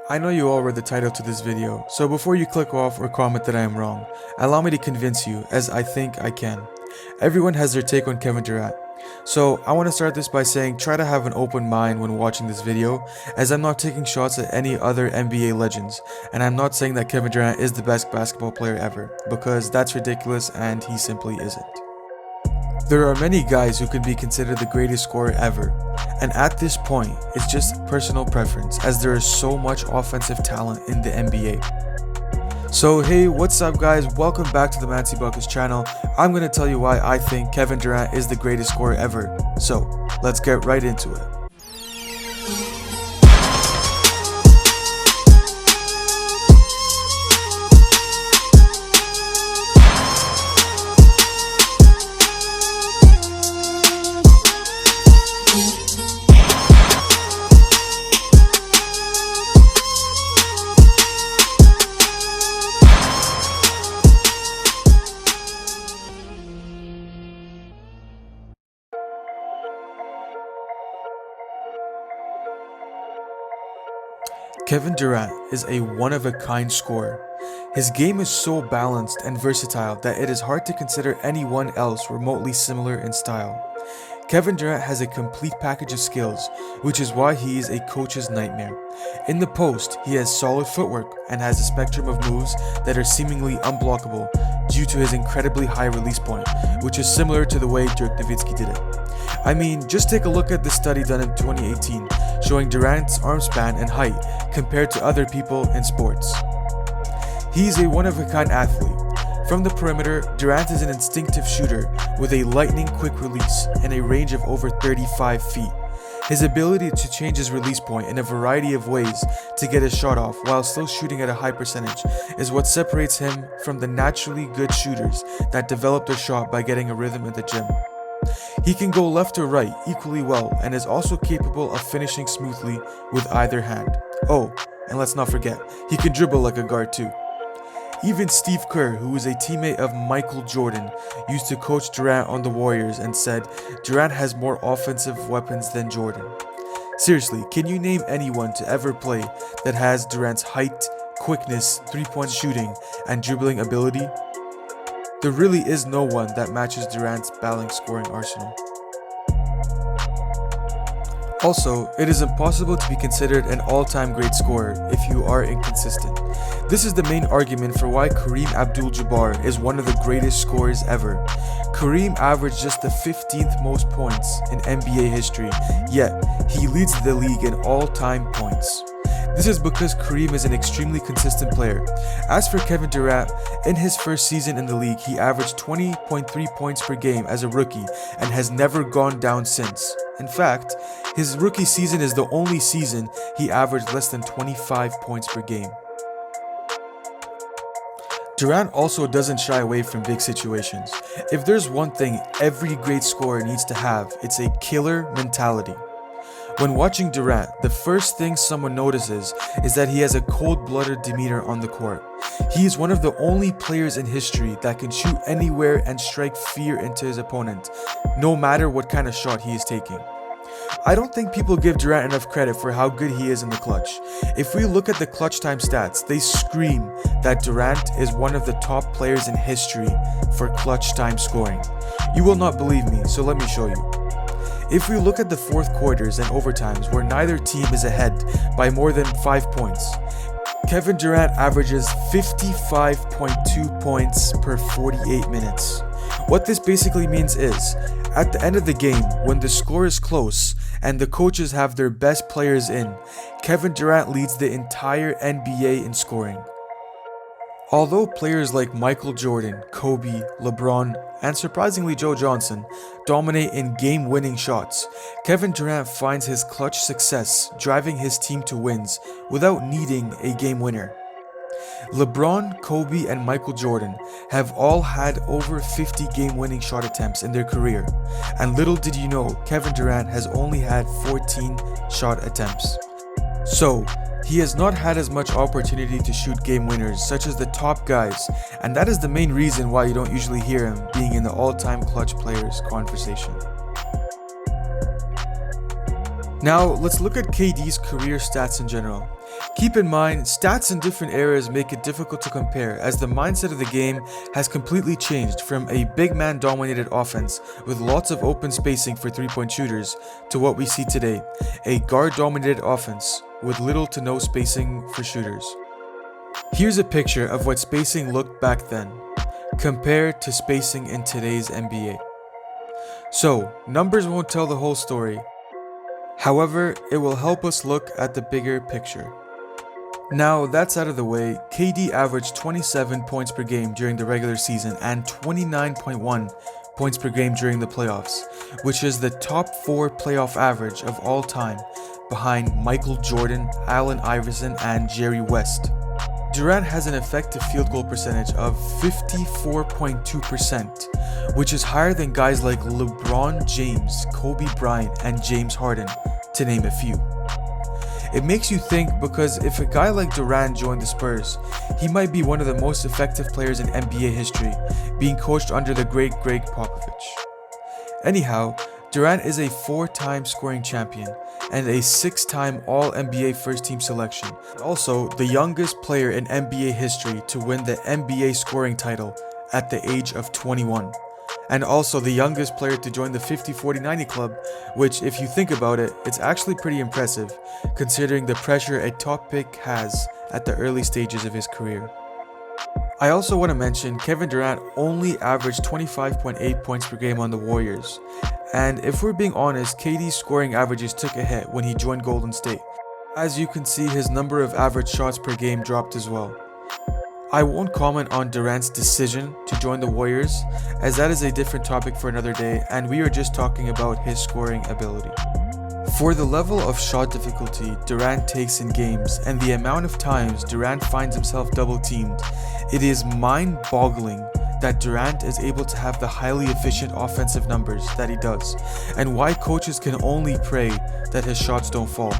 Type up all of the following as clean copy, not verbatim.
I know you all read the title to this video, so before you click off or comment that I am wrong, allow me to convince you, as I think I can. Everyone has their take on Kevin Durant. So I want to start this by saying try to have an open mind when watching this video, as I'm not taking shots at any other NBA legends, and I'm not saying that Kevin Durant is the best basketball player ever, because that's ridiculous and he simply isn't. There are many guys who can be considered the greatest scorer ever, and at this point, it's just personal preference as there is so much offensive talent in the NBA. So hey, what's up guys, welcome back to the Mancy Buckets channel. I'm going to tell you why I think Kevin Durant is the greatest scorer ever. So, let's get right into it. Kevin Durant is a one-of-a-kind scorer. His game is so balanced and versatile that it is hard to consider anyone else remotely similar in style. Kevin Durant has a complete package of skills, which is why he is a coach's nightmare. In the post, he has solid footwork and has a spectrum of moves that are seemingly unblockable due to his incredibly high release point, which is similar to the way Dirk Nowitzki did it. I mean, just take a look at the study done in 2018 showing Durant's arm span and height compared to other people in sports. He's a one-of-a-kind athlete. From the perimeter, Durant is an instinctive shooter with a lightning quick release and a range of over 35 feet. His ability to change his release point in a variety of ways to get his shot off while still shooting at a high percentage is what separates him from the naturally good shooters that develop their shot by getting a rhythm in the gym. He can go left or right equally well and is also capable of finishing smoothly with either hand. Oh, and let's not forget, he can dribble like a guard too. Even Steve Kerr, who is a teammate of Michael Jordan, used to coach Durant on the Warriors and said Durant has more offensive weapons than Jordan. Seriously, can you name anyone to ever play that has Durant's height, quickness, three-point shooting, and dribbling ability? There really is no one that matches Durant's balanced scoring arsenal. Also, it is impossible to be considered an all-time great scorer if you are inconsistent. This is the main argument for why Kareem Abdul-Jabbar is one of the greatest scorers ever. Kareem averaged just the 15th most points in NBA history, yet he leads the league in all-time points. This is because Kareem is an extremely consistent player. As for Kevin Durant, in his first season in the league, he averaged 20.3 points per game as a rookie and has never gone down since. In fact, his rookie season is the only season he averaged less than 25 points per game. Durant also doesn't shy away from big situations. If there's one thing every great scorer needs to have, it's a killer mentality. When watching Durant, the first thing someone notices is that he has a cold-blooded demeanor on the court. He is one of the only players in history that can shoot anywhere and strike fear into his opponent, no matter what kind of shot he is taking. I don't think people give Durant enough credit for how good he is in the clutch. If we look at the clutch time stats, they scream that Durant is one of the top players in history for clutch time scoring. You will not believe me, so let me show you. If we look at the fourth quarters and overtimes where neither team is ahead by more than 5 points, Kevin Durant averages 55.2 points per 48 minutes. What this basically means is, at the end of the game, when the score is close and the coaches have their best players in, Kevin Durant leads the entire NBA in scoring. Although players like Michael Jordan, Kobe, LeBron, and surprisingly Joe Johnson dominate in game-winning shots, Kevin Durant finds his clutch success driving his team to wins without needing a game winner. LeBron, Kobe, and Michael Jordan have all had over 50 game-winning shot attempts in their career, and little did you know, Kevin Durant has only had 14 shot attempts. So, he has not had as much opportunity to shoot game winners such as the top guys, and that is the main reason why you don't usually hear him being in the all-time clutch players conversation. Now, let's look at KD's career stats in general. Keep in mind, stats in different eras make it difficult to compare as the mindset of the game has completely changed from a big man dominated offense with lots of open spacing for 3-point shooters to what we see today, a guard dominated offense with little to no spacing for shooters. Here's a picture of what spacing looked back then, compared to spacing in today's NBA. So, numbers won't tell the whole story. However, it will help us look at the bigger picture. Now that's out of the way, KD averaged 27 points per game during the regular season and 29.1 points per game during the playoffs, which is the top 4 playoff average of all time, behind Michael Jordan, Allen Iverson, and Jerry West. Durant has an effective field goal percentage of 54.2%, which is higher than guys like LeBron James, Kobe Bryant, and James Harden, to name a few. It makes you think because if a guy like Durant joined the Spurs, he might be one of the most effective players in NBA history, being coached under the great Greg Popovich. Anyhow, Durant is a 4-time scoring champion and a 6-time All-NBA first-team selection, also the youngest player in NBA history to win the NBA scoring title at the age of 21. And also the youngest player to join the 50-40-90 club, which if you think about it, it's actually pretty impressive considering the pressure a top pick has at the early stages of his career. I also want to mention Kevin Durant only averaged 25.8 points per game on the Warriors, and if we're being honest, KD's scoring averages took a hit when he joined Golden State. As you can see, his number of average shots per game dropped as well. I won't comment on Durant's decision to join the Warriors, as that is a different topic for another day, and we are just talking about his scoring ability. For the level of shot difficulty Durant takes in games and the amount of times Durant finds himself double teamed, it is mind-boggling that Durant is able to have the highly efficient offensive numbers that he does, and why coaches can only pray that his shots don't fall.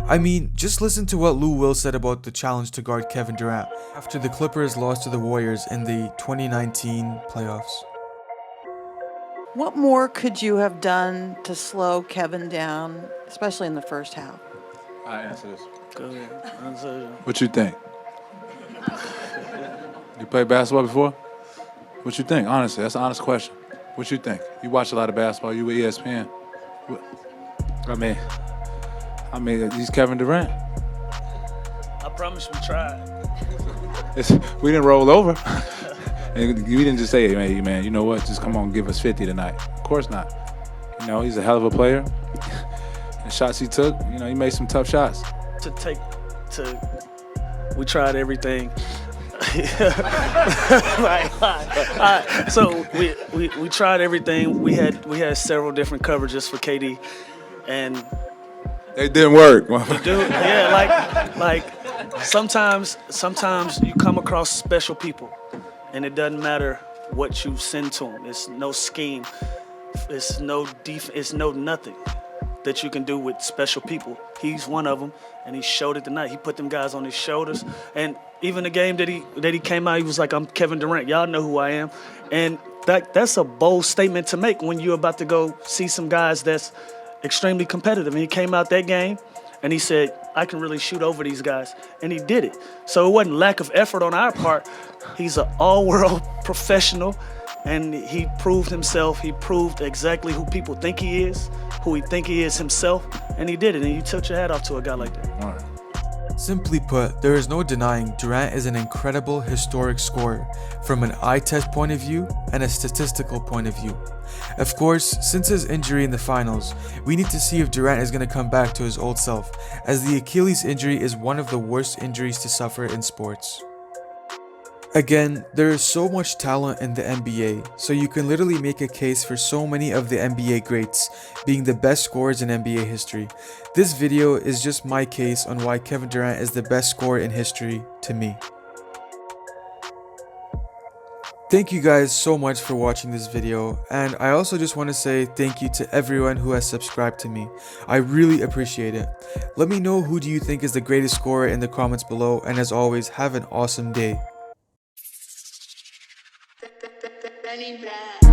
I mean, just listen to what Lou Will said about the challenge to guard Kevin Durant after the Clippers lost to the Warriors in the 2019 playoffs. What more could you have done to slow Kevin down, especially in the first half? I answer this. Go ahead. Answer. What you think? You played basketball before? What you think? Honestly, that's an honest question. What you think? You watch a lot of basketball. You with ESPN. I mean, he's Kevin Durant. I promise we tried. We didn't roll over. And you didn't just say, hey, man, you know what? Just come on, give us 50 tonight. Of course not. You know, he's a hell of a player. The shots he took, you know, he made some tough shots. We tried everything. So we tried everything. We had several different coverages for KD, and they didn't work. like sometimes you come across special people, and it doesn't matter what you send to them. It's no scheme. It's no it's no nothing that you can do with special people. He's one of them, and he showed it tonight. He put them guys on his shoulders, and even the game that he came out, he was like, "I'm Kevin Durant. Y'all know who I am," and that's a bold statement to make when you're about to go see some guys that's extremely competitive. And he came out that game, and he said, "I can really shoot over these guys," and he did it. So it wasn't lack of effort on our part. He's an all-world professional, and he proved himself. He proved exactly who people think he is, who he think he is himself, and he did it. And you tilt your hat off to a guy like that. All right. Simply put, there is no denying Durant is an incredible historic scorer from an eye test point of view and a statistical point of view. Of course, since his injury in the finals, we need to see if Durant is going to come back to his old self, as the Achilles injury is one of the worst injuries to suffer in sports. Again, there is so much talent in the NBA, so you can literally make a case for so many of the NBA greats being the best scorers in NBA history. This video is just my case on why Kevin Durant is the best scorer in history to me. Thank you guys so much for watching this video, and I also just want to say thank you to everyone who has subscribed to me. I really appreciate it. Let me know who do you think is the greatest scorer in the comments below, and as always, have an awesome day. Running back.